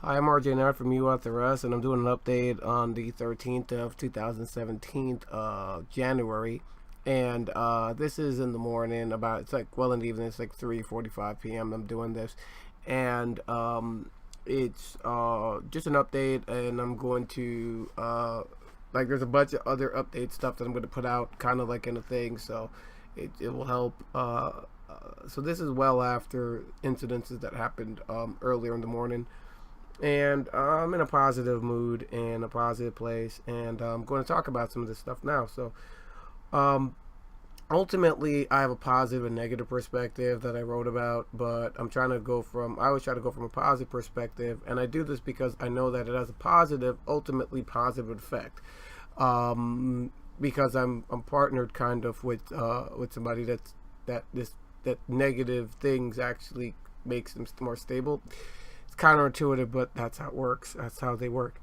Hi, I'm RJ9 from Youauthorus, and I'm doing an update on the 13th of 2017, January. And this is in the morning, it's like well in the evening, it's like 3:45 p.m. I'm doing this. And it's just an update, and I'm going to, there's a bunch of other update stuff that I'm going to put out kind of like in a thing, so it will help. So this is well after incidences that happened earlier in the morning, and I'm in a positive mood and a positive place, and I'm going to talk about some of this stuff now. So um, ultimately, I have a positive and negative perspective that I wrote about, but I always try to go from a positive perspective, and I do this because I know that it has a positive, ultimately positive effect. Because I'm partnered kind of with somebody that negative things actually makes them more stable. It's counterintuitive, but that's how it works. That's how they work.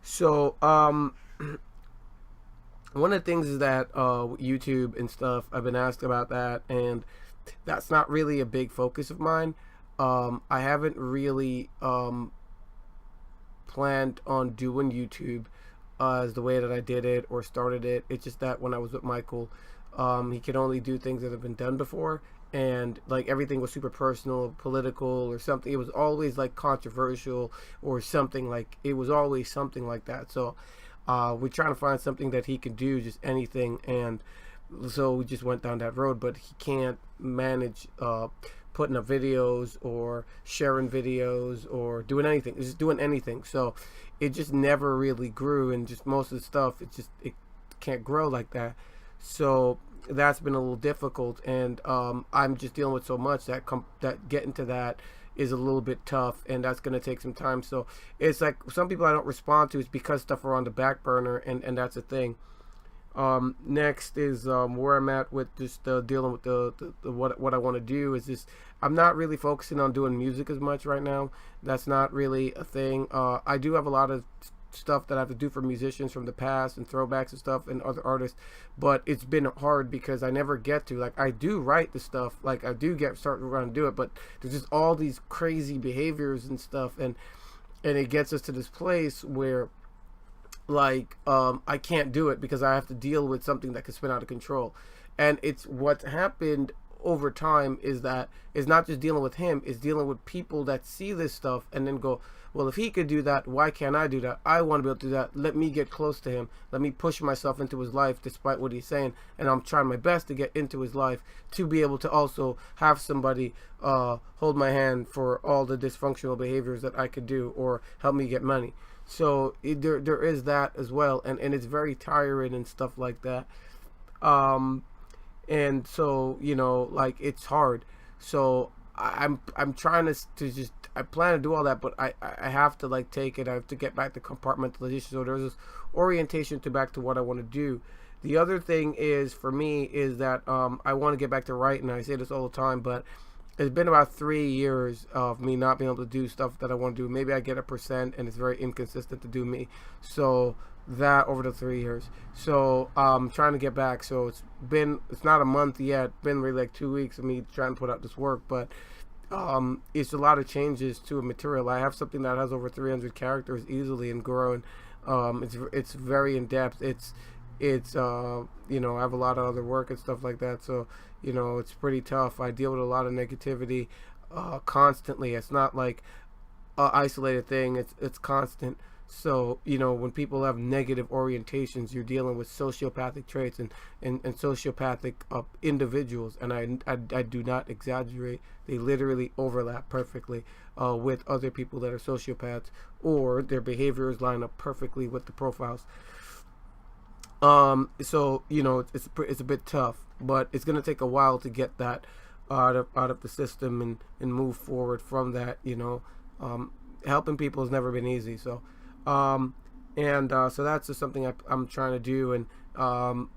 So, one of the things is that YouTube and stuff, I've been asked about that, and that's not really a big focus of mine. I haven't really planned on doing YouTube as the way that I did it or started it. It's just that when I was with Michael, he could only do things that have been done before, and like everything was super personal, political, or something. It was always like controversial or something, like it was always something like that. So we're trying to find something that he can do, just anything, and so we just went down that road. But he can't manage putting up videos or sharing videos or doing anything. Just doing anything. So it just never really grew, and just most of the stuff, it can't grow like that. So that's been a little difficult, and I'm just dealing with so much that getting to that is a little bit tough, and that's going to take some time. So it's like some people I don't respond to is because stuff are on the back burner, and that's a thing. Next is where I'm at with just dealing with the what I want to do is just I'm not really focusing on doing music as much right now. That's not really a thing. I do have a lot of stuff that I have to do for musicians from the past and throwbacks and stuff and other artists, but it's been hard because I never get to, like, I do write the stuff, like I do get started around and do it, but there's just all these crazy behaviors and stuff, and it gets us to this place where like I can't do it because I have to deal with something that could spin out of control. And it's what happened over time is that it's not just dealing with him, it's dealing with people that see this stuff and then go, well, if he could do that, why can't I do that? I want to be able to do that. Let me get close to him. Let me push myself into his life despite what he's saying. And I'm trying my best to get into his life to be able to also have somebody hold my hand for all the dysfunctional behaviors that I could do or help me get money. So there is that as well, and it's very tiring and stuff like that. And so like it's hard. So I'm trying to just, I plan to do all that, but I have to like take it. I have to get back to compartmentalization. So there's this orientation to back to what I want to do. The other thing is for me is that I want to get back to writing. I say this all the time, but it's been about 3 years of me not being able to do stuff that I want to do. Maybe I get 1%, and it's very inconsistent to do me. So that over the 3 years. So I'm trying to get back. So it's not a month yet. Been really like 2 weeks of me trying to put out this work, but it's a lot of changes to a material. I have something that has over 300 characters easily and growing. It's very in depth. It's I have a lot of other work and stuff like that, so it's pretty tough. I deal with a lot of negativity constantly. It's not like a isolated thing. It's constant. So when people have negative orientations, you're dealing with sociopathic traits and sociopathic individuals, and I do not exaggerate. They literally overlap perfectly with other people that are sociopaths, or their behaviors line up perfectly with the profiles. So it's a bit tough, but it's gonna take a while to get that out of the system and move forward from that. Helping people has never been easy. So so that's just something I'm trying to do, and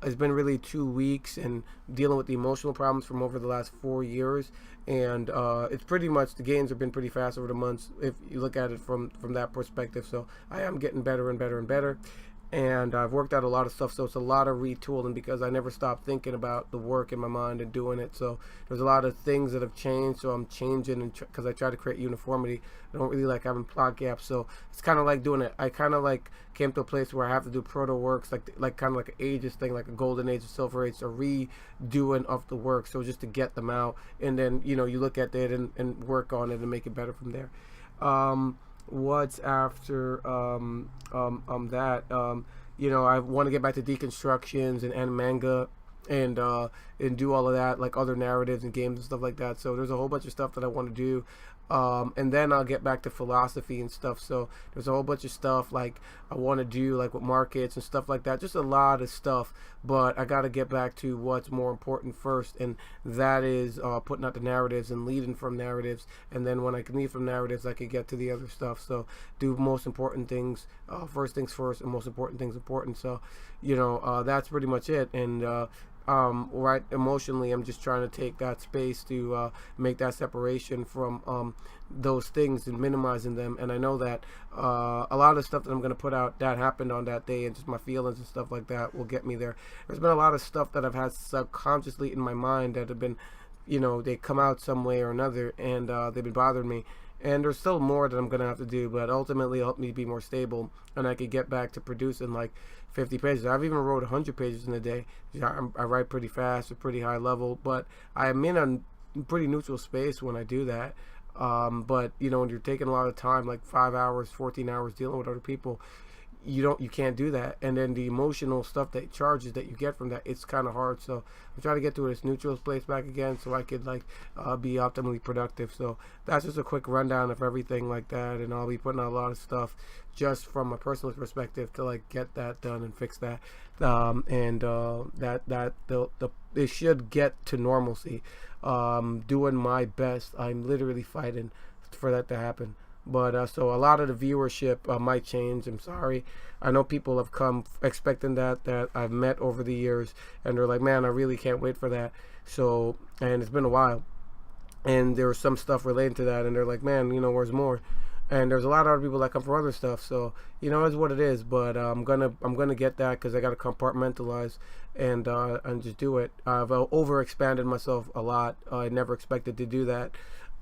it's been really 2 weeks and dealing with the emotional problems from over the last 4 years, and it's pretty much, the gains have been pretty fast over the months if you look at it from that perspective. So I am getting better and better and better. and I've worked out a lot of stuff, so it's a lot of retooling because I never stopped thinking about the work in my mind and doing it. So there's a lot of things that have changed, so I'm changing, and because I try to create uniformity. I don't really like having plot gaps, so it's kind of like doing it. I kind of like came to a place where I have to do proto works, like kind of like an ages thing, like a golden age, a silver age, so redoing of the work, so just to get them out, and then you look at it and work on it and make it better from there. What's after that? I want to get back to deconstructions and manga, and do all of that, like other narratives and games and stuff like that. So there's a whole bunch of stuff that I want to do. And then I'll get back to philosophy and stuff. So there's a whole bunch of stuff like I want to do, like with markets and stuff like that. Just a lot of stuff. But I got to get back to what's more important first, and that is putting out the narratives and leading from narratives. And then when I can lead from narratives, I can get to the other stuff. So do most important things first things first, and most important things important. So that's pretty much it. And right, emotionally, I'm just trying to take that space to make that separation from those things and minimizing them. And I know that a lot of stuff that I'm going to put out that happened on that day, and just my feelings and stuff like that, will get me there. There's been a lot of stuff that I've had subconsciously in my mind that have been, they come out some way or another, and they've been bothering me. And there's still more that I'm going to have to do, but ultimately it'll help me be more stable, and I could get back to producing like 50 pages. I've even wrote 100 pages in a day. I write pretty fast, a pretty high level, but I'm in a pretty neutral space when I do that. But when you're taking a lot of time, like 5 hours, 14 hours dealing with other people, you can't do that. And then the emotional stuff that charges that you get from that, it's kind of hard. So I'm trying to get to this neutral place back again, so I could be optimally productive. So that's just a quick rundown of everything like that, and I'll be putting out a lot of stuff just from a personal perspective to get that done and fix that. It should get to normalcy. Doing my best. I'm literally fighting for that to happen. But so a lot of the viewership might change. I'm sorry. I know people have come expecting that I've met over the years, and they're like, man, I really can't wait for that. So, and it's been a while, and there was some stuff related to that, and they're like, man, where's more? And there's a lot of other people that come for other stuff. So it's what it is. But I'm gonna get that, because I gotta compartmentalize and just do it. I've overexpanded myself a lot. I never expected to do that.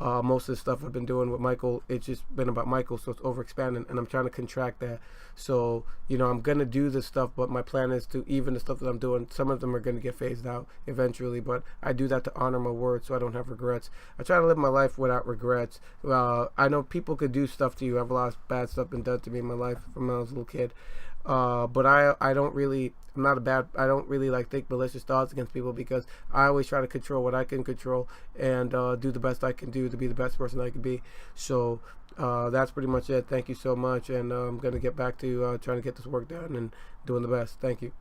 Most of the stuff I've been doing with Michael, it's just been about Michael, so it's overexpanding, and I'm trying to contract that. So, I'm going to do this stuff, but my plan is to, even the stuff that I'm doing, some of them are going to get phased out eventually, but I do that to honor my word, so I don't have regrets. I try to live my life without regrets. I know people could do stuff to you. I have a lot of bad stuff been done to me in my life from when I was a little kid. But I don't really, I don't really think malicious thoughts against people, because I always try to control what I can control, and do the best I can do to be the best person I can be. So that's pretty much it. Thank you so much, and I'm going to get back to trying to get this work done and doing the best. Thank you.